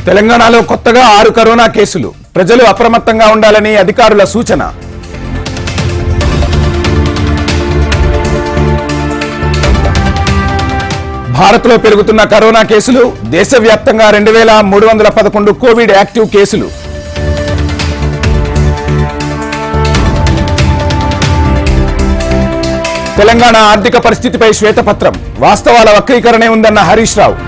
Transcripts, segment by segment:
తెలంగాణలో కొత్తగా 6 కరోనా కేసులు. ప్రజలు అప్రమత్తంగా ఉండాలని అధికారుల సూచన. భారత్లో పెరుగుతున్న కరోనా కేసులు. దేశవ్యాప్తంగా 2311 కోవిడ్ యాక్టివ్ కేసులు. తెలంగాణ ఆర్థిక పరిస్థితిపై శ్వేతపత్రం. వాస్తవాల వక్రీకరణే ఉందన్న హరీష్ రావు.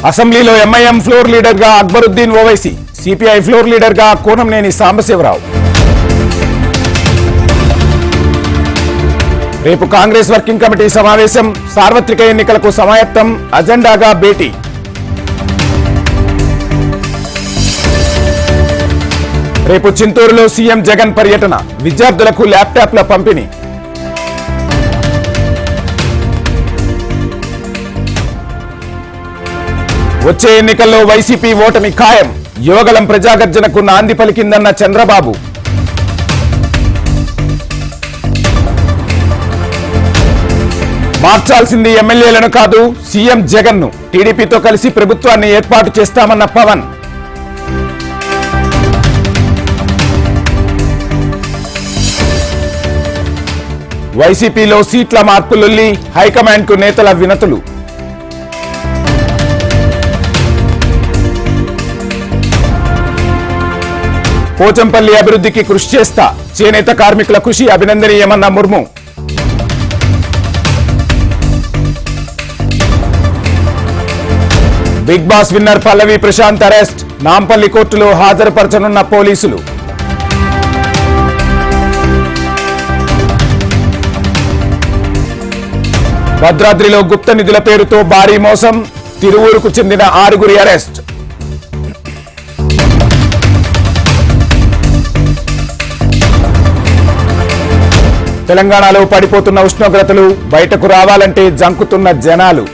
అసెంబ్లీలో ఎంఐఎం ఫ్లోర్ లీడర్ గా Akbaruddin Owaisi, CPI floor leader గా కోనంనేని సాంబశివరావు. రేపు కాంగ్రెస్ వర్కింగ్ కమిటీ సమావేశం. సార్వత్రిక ఎన్నికలకు సమాయత్తం. అజెండాగా భేటీ. రేపు చింతూరులో సీఎం జగన్ పర్యటన. విద్యార్థులకు ల్యాప్టాప్ల పంపిణీ. వచ్చే ఎన్నికల్లో వైసీపీ ఓటమి ఖాయం. యువగలం ప్రజాగర్జనకు నాంది పలికిందన్న చంద్రబాబు. మార్చాల్సింది ఎమ్మెల్యేలను కాదు, సీఎం జగన్ ను. టీడీపీతో కలిసి ప్రభుత్వాన్ని ఏర్పాటు చేస్తామన్న పవన్. వైసీపీలో సీట్ల మార్పులొల్లి. హైకమాండ్ కు నేతల వినతులు. పోచంపల్లి అభివృద్ధికి కృషి చేస్తా. చేనేత కార్మికుల కృషి అభినందనీయమన్న ముర్ము. బిగ్ బాస్ విన్నర్ పల్లవి ప్రశాంత్ అరెస్ట్. నాంపల్లి కోర్టులో హాజరుపరచనున్న పోలీసులు. భద్రాద్రిలో గుప్త నిధుల పేరుతో భారీ మోసం. తిరువూరుకు చెందిన 6 అరెస్ట్. తెలంగాణలో పడిపోతున్న ఉష్ణోగ్రతలు. బయటకు రావాలంటే జంకుతున్న జనాలు.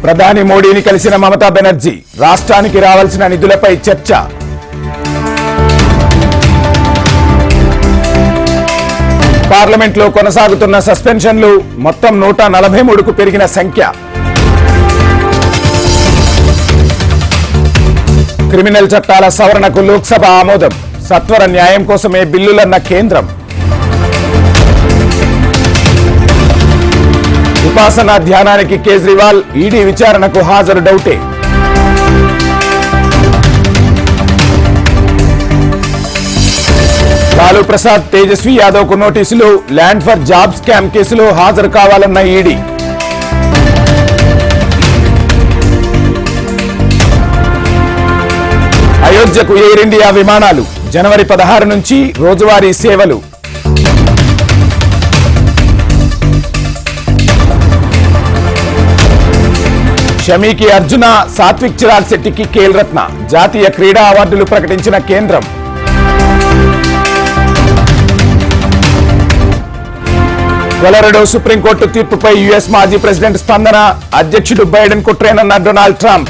ప్రధాని మోడీని కలిసిన మమతా బెనర్జీ. రాష్ట్రానికి రావాల్సిన నిధులపై చర్చ. పార్లమెంట్లో కొనసాగుతున్న సస్పెన్షన్లు. మొత్తం 143కు పెరిగిన సంఖ్య. క్రిమినల్ చట్టాల సవరణకు లోక్సభ ఆమోదం. సత్వర న్యాయం కోసమే బిల్లులన్న కేంద్రం. విపాసన ధ్యానానికి కేజ్రీవాల్. ఈడీ విచారణకు హాజరు డౌటే. లాలూ ప్రసాద్, తేజస్వి యాదవ్ కు నోటీసులు. ల్యాండ్ ఫర్ జాబ్ స్కామ్ కేసులో హాజరు కావాలన్న ఈడీ. అయోధ్యకు ఎయిర్ ఇండియా విమానాలు. జనవరి 16 నుంచి రోజువారీ సేవలు. షమీకి అర్జున, సాత్విక్ చిరాగ్ శెట్టికి ఖేల్ రత్న. జాతీయ క్రీడా అవార్డులు ప్రకటించిన కేంద్రం. కొలరాడో సుప్రీంకోర్టు తీర్పుపై యుఎస్ మాజీ ప్రెసిడెంట్ స్పందన. అధ్యక్షుడు బైడెన్ కుట్రేనన్న డొనాల్డ్ ట్రంప్.